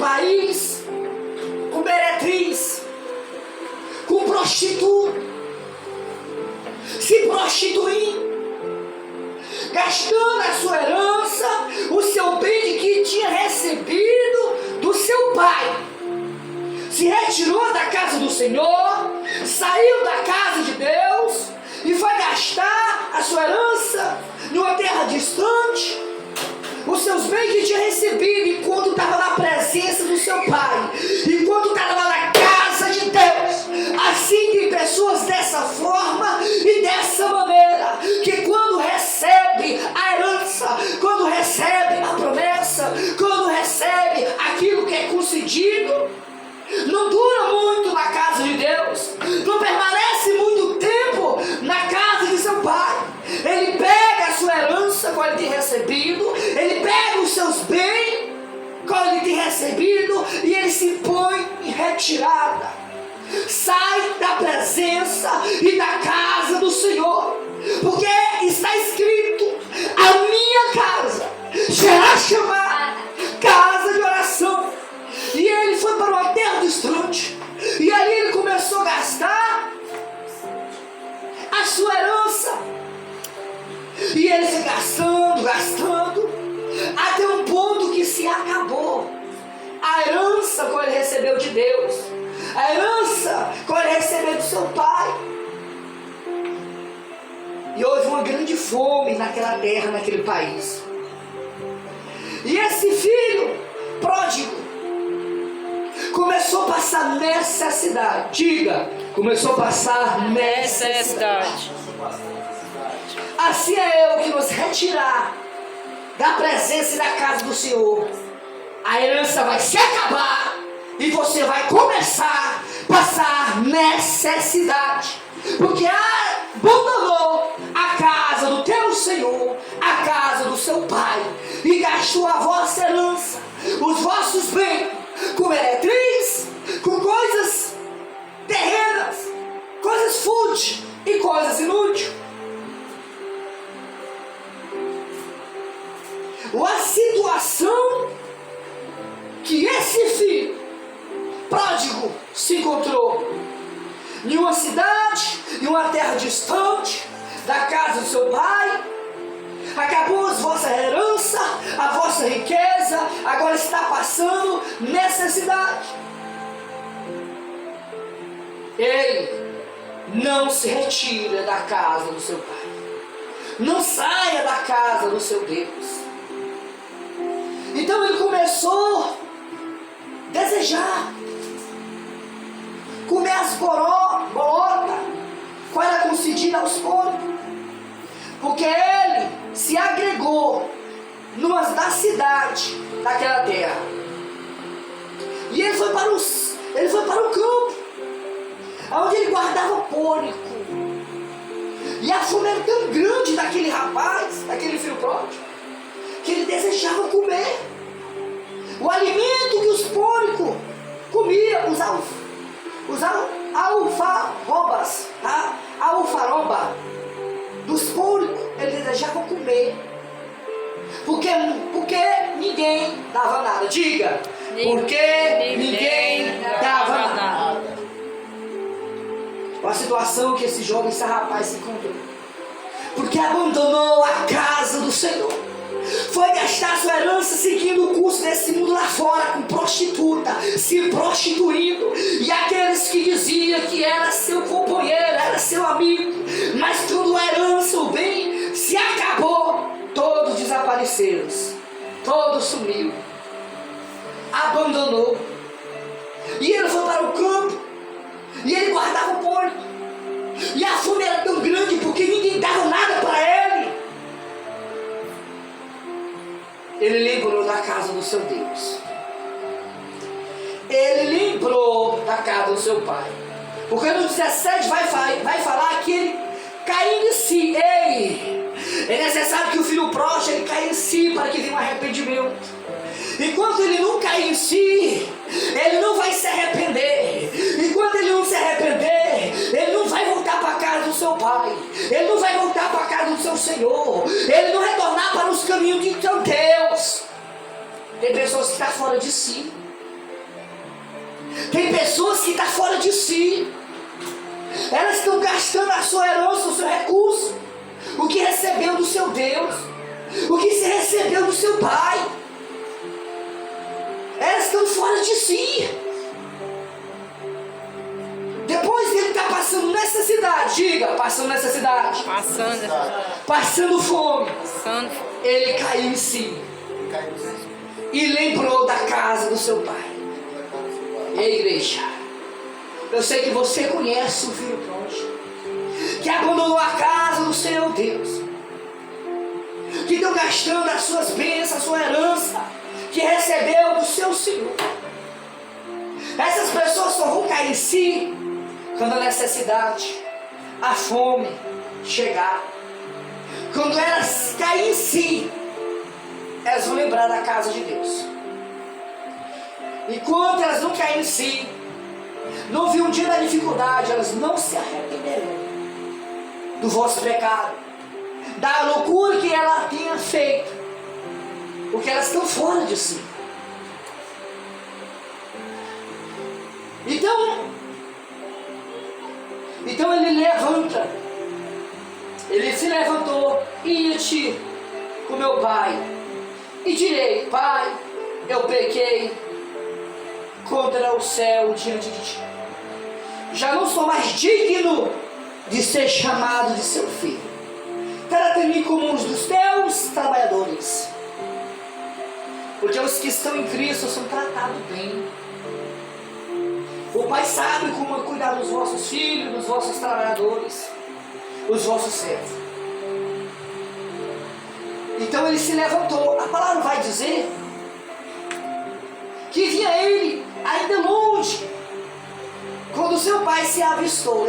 país com meretriz, com prostituta, se prostituindo, gastando a sua herança, o seu bem que tinha recebido do seu pai. Se retirou da casa do Senhor, saiu da casa de Deus e foi gastar a sua herança numa terra distante, os seus bens que tinha recebido enquanto estava na presença do seu pai, enquanto estava na casa de Deus. Assim tem pessoas dessa forma e dessa maneira, que quando recebe a herança, quando recebe a promessa, quando recebe aquilo que é concedido, não dura muito na casa de Deus, não permanece muito tempo na casa de seu pai. Ele pega a sua herança qual ele tem recebido, ele pega os seus bens qual ele tem recebido e ele se põe em retirada, sai da presença e da casa do Senhor, porque está escrito: a minha casa será chamada casa de oração. E ele foi para uma terra distante, e ali ele começou a gastar a sua herança, e ele foi gastando, até um ponto que se acabou a herança que ele recebeu de Deus, a herança que ele recebeu do seu pai, e houve uma grande fome naquela terra, naquele país. E esse filho pródigo começou a passar necessidade. Diga, começou a passar necessidade. Assim é eu que nos retirar da presença e da casa do Senhor, a herança vai se acabar e você vai começar a passar necessidade, porque abandonou a casa do teu Senhor, a casa do seu pai, e gastou a vossa herança, os vossos bens, com meretriz, com coisas terrenas, coisas fúteis e coisas inúteis. A situação que esse filho pródigo se encontrou em uma cidade, em uma terra distante da casa do seu pai, acabou a vossa herança, a vossa riqueza, agora está passando necessidade. Ele não se retira da casa do seu pai, não saia da casa do seu Deus. Então ele começou a desejar comer as bolotas, qual era concedida aos porcos, porque ele se agregou na cidade daquela terra, e ele foi para o campo, onde ele guardava porco, e a fome era tão grande daquele rapaz, daquele filho pródigo, que ele desejava comer o alimento que os porcos comiam, os alfarrobas, tá? A alfaroba dos porcos, ele desejava comer, porque ninguém dava nada. Diga, porque ninguém dava nada. Olha a situação que esse jovem, esse rapaz se encontrou, porque abandonou a casa do Senhor, foi gastar sua herança seguindo o curso desse mundo lá fora, com prostituta, se prostituindo, e aqueles que diziam que era seu companheiro, era seu amigo, mas tudo a herança, o bem, se acabou, todos desapareceram, todos sumiram, abandonou, e ele foi para o campo, e ele guardava o porco, e a fome era tão grande porque ninguém dava nada para ele. Ele lembrou da casa do seu Deus, ele lembrou da casa do seu pai, porque no 17 vai falar que ele caiu em si. Ei, é necessário que o filho pródigo ele caia em si para que venha um arrependimento. Enquanto ele não cair em si, ele não vai se arrepender. Enquanto ele não se arrepender, ele não vai voltar para a casa do seu pai, ele não vai voltar para a casa do seu Senhor, ele não retornar para os caminhos de seu Deus. Tem pessoas que estão fora de si, Tem pessoas que estão fora de si. Elas estão gastando a sua herança, o seu recurso, o que recebeu do seu Deus, o que se recebeu do seu Pai. Elas estão fora de si. Depois ele está passando necessidade, diga, passando necessidade, passando fome, ele caiu em si e lembrou da casa do seu pai. E a igreja, eu sei que você conhece o filho pródigo, que abandonou a casa do Senhor Deus, que estão gastando as suas bênçãos, a sua herança, que recebeu do seu Senhor. Essas pessoas só vão cair em si quando a necessidade, a fome chegar. Quando elas caírem em si, elas vão lembrar da casa de Deus. Enquanto elas não caírem em si, não vir um dia da dificuldade, elas não se arrependerão do vosso pecado, da loucura que ela tenha feito, porque elas estão fora de si. Então ele levanta, ele se levantou e ia-te com meu pai, e direi: Pai, eu pequei contra o céu diante de ti, já não sou mais digno de ser chamado de seu filho. Trata-me como um dos teus trabalhadores, porque os que estão em Cristo são tratados bem. O Pai sabe como cuidar dos vossos filhos, dos vossos trabalhadores, os vossos servos. Então ele se levantou. A palavra vai dizer que via ele ainda longe, quando seu pai se avistou.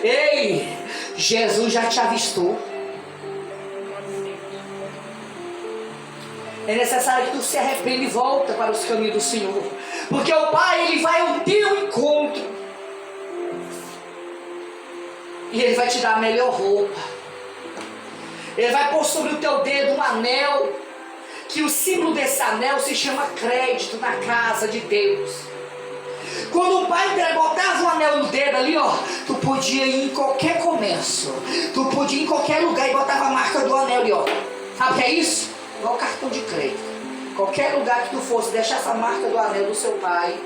Ei, Jesus já te avistou. É necessário que tu se arrependa e volta para os caminhos do Senhor, porque o Pai, ele vai ao teu encontro e ele vai te dar a melhor roupa. Ele vai pôr sobre o teu dedo um anel, que o símbolo desse anel se chama crédito na casa de Deus. Quando o pai botava um anel no dedo ali, ó, tu podia ir em qualquer comércio, tu podia ir em qualquer lugar e botava a marca do anel ali, ó. Sabe o que é isso? Igual cartão de crédito. Qualquer lugar que tu fosse, deixasse a marca do anel do seu pai,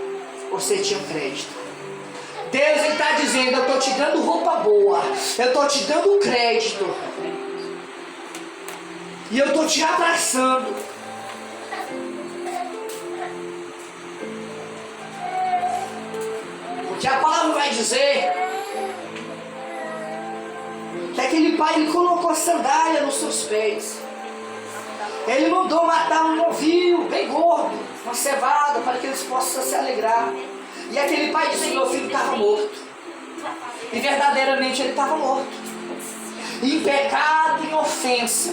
você tinha crédito. Deus está dizendo: eu estou te dando roupa boa, eu estou te dando crédito, e eu estou te abraçando. Porque a palavra vai dizer que aquele pai, ele colocou sandália nos seus pés. Ele mandou matar um novilho bem gordo, uma cevada, para que eles possam se alegrar. E aquele pai disse: meu filho estava morto. E verdadeiramente ele estava morto, em pecado e em ofensa.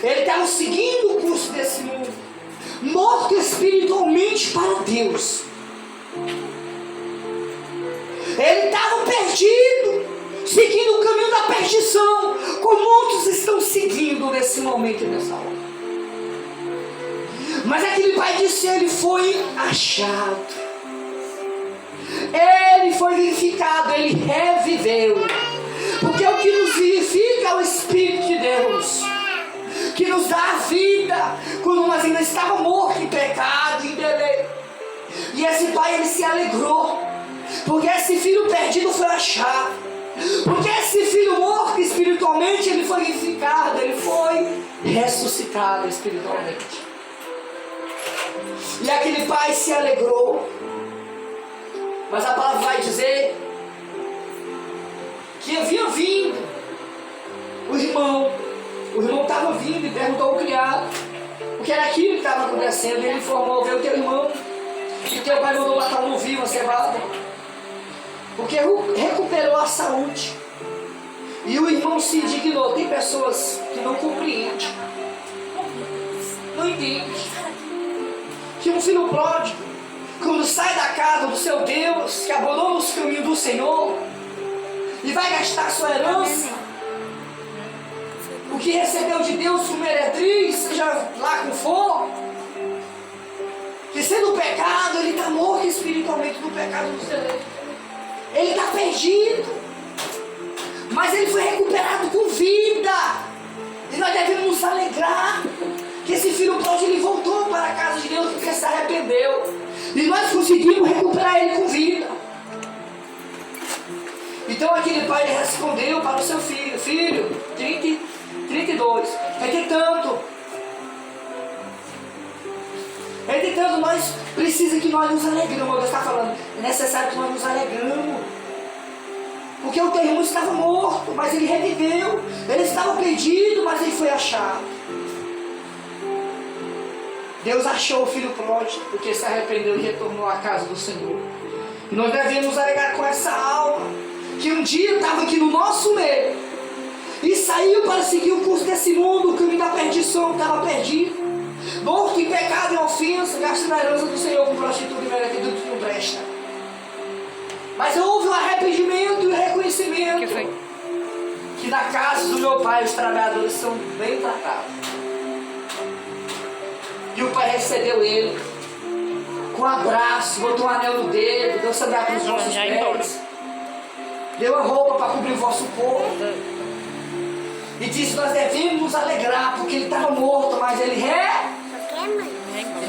Ele estava seguindo o curso desse mundo, morto espiritualmente para Deus. Ele estava perdido, seguindo o caminho da perdição, como muitos estão seguindo nesse momento e nessa hora. Mas aquele pai disse: ele foi achado, ele foi vivificado, ele reviveu. Porque o que nos vivifica é o Espírito de Deus, que nos dá a vida quando nós ainda estávamos mortos em pecado, em delay. E esse pai, ele se alegrou, porque esse filho perdido foi achado, porque esse filho morto espiritualmente, ele foi vivificado, ele foi ressuscitado espiritualmente. E aquele pai se alegrou. Mas a palavra vai dizer que havia vindo o irmão estava vindo e perguntou ao criado o que era aquilo que estava acontecendo. E ele informou: veio teu irmão, e teu pai mandou matar um novilho, uma cevada, porque recuperou a saúde. E o irmão se indignou. Tem pessoas que não compreendem, não entendem que um filho pródigo, quando sai da casa do seu Deus, que abandona os caminhos do Senhor e vai gastar sua herança, o que recebeu de Deus com meretriz, seja lá com fogo, Que sendo o pecado, ele está morto espiritualmente no pecado do celeiro. Ele está perdido. Mas ele foi recuperado com vida. E nós devemos nos alegrar que esse filho pródigo ele voltou para a casa de Deus porque se arrependeu. E nós conseguimos recuperar ele com vida. Então aquele pai respondeu para o seu filho: filho, 32, entretanto nós precisamos que nós nos alegramos. Deus está falando, é necessário que nós nos alegramos. Porque o teu irmão estava morto, mas ele reviveu. Ele estava perdido, mas ele foi achado. Deus achou o filho pródigo, porque se arrependeu e retornou à casa do Senhor. E nós devemos nos alegrar com essa alma, que um dia estava aqui no nosso meio, e saiu para seguir o curso desse mundo, o caminho da perdição, estava perdido, morto em pecado e ofensa, gastando a herança do Senhor com prostituta e merecedor que não presta. Mas houve um arrependimento e um reconhecimento que na casa do meu pai os trabalhadores são bem tratados. E o pai recebeu ele com um abraço, botou um anel no dedo, deu sandália para os nossos pés, deu a roupa para cobrir o vosso corpo. E disse: nós devemos nos alegrar, porque ele estava morto, mas ele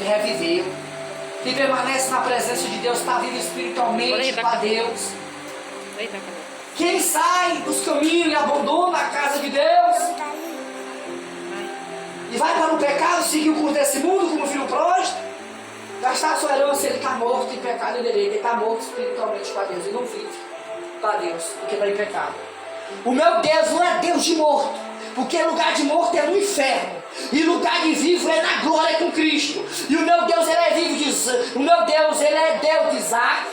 reviveu. Quem permanece na presença de Deus está vivo espiritualmente para Deus. Quem sai dos caminhos e abandona a casa de Deus e vai para o pecado, seguir o curso desse mundo como filho pródigo, gastar a sua herança, ele está morto em pecado e direito. Ele está morto espiritualmente para Deus. Ele não vive para Deus, porque está em pecado. O meu Deus não é Deus de morto, porque lugar de morto é no inferno, e lugar de vivo é na glória com Cristo. E o meu Deus, ele é vivo o meu Deus, ele é Deus de Isaac,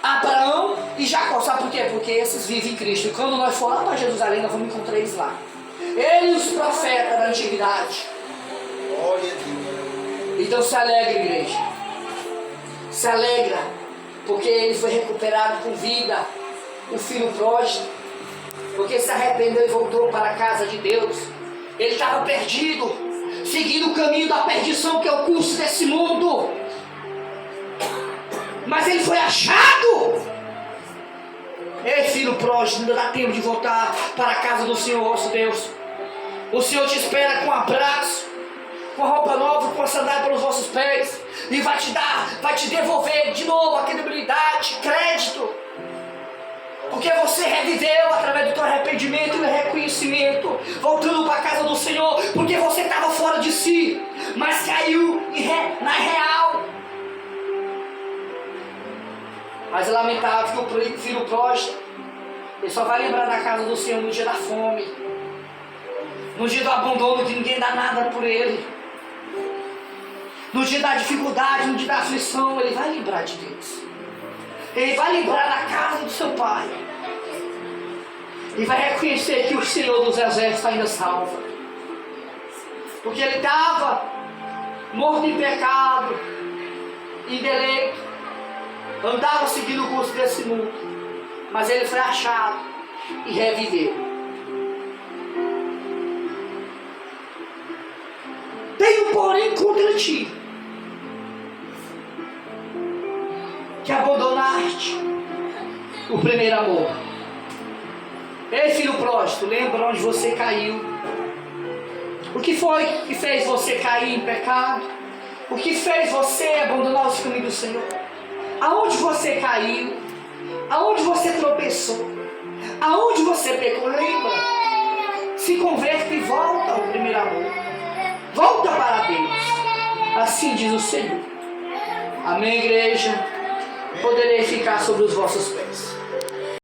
Abraão e Jacó. Sabe por quê? Porque esses vivem em Cristo. E quando nós for lá para Jerusalém, nós vamos encontrar eles lá. Ele e os profetas da antiguidade. Então se alegra, igreja. Se alegra, porque ele foi recuperado com vida, o filho pródigo, porque se arrependeu e voltou para a casa de Deus. Ele estava perdido, seguindo o caminho da perdição, que é o curso desse mundo. Mas ele foi achado. Ei, filho pródigo, ainda dá tempo de voltar para a casa do Senhor nosso Deus. O Senhor te espera com um abraço, com a roupa nova, com a sandália para os vossos pés, e vai te devolver de novo a credibilidade, crédito. Porque você reviveu através do teu arrependimento e reconhecimento, voltando para a casa do Senhor, porque você estava fora de si, mas caiu na real. Mas é lamentável que o filho pródigo, ele só vai lembrar da casa do Senhor no dia da fome, no dia do abandono, que ninguém dá nada por ele, no dia da dificuldade, no dia da aflição. Ele vai lembrar de Deus. Ele vai lembrar da casa do seu pai. E vai reconhecer que o Senhor dos Exércitos ainda salva. Porque ele estava morto em pecado, indeleito, andava seguindo o curso desse mundo. Mas ele foi achado e reviveu. Tenho, porém, contra ti que abandonaste o primeiro amor. Ei, filho pródigo, lembra onde você caiu? O que foi que fez você cair em pecado? O que fez você abandonar os caminhos do Senhor? Aonde você caiu? Aonde você tropeçou? Aonde você pecou? Lembra? Se converte e volta ao primeiro amor. Volta para Deus. Assim diz o Senhor. Amém, igreja? Poderei ficar sobre os vossos pés.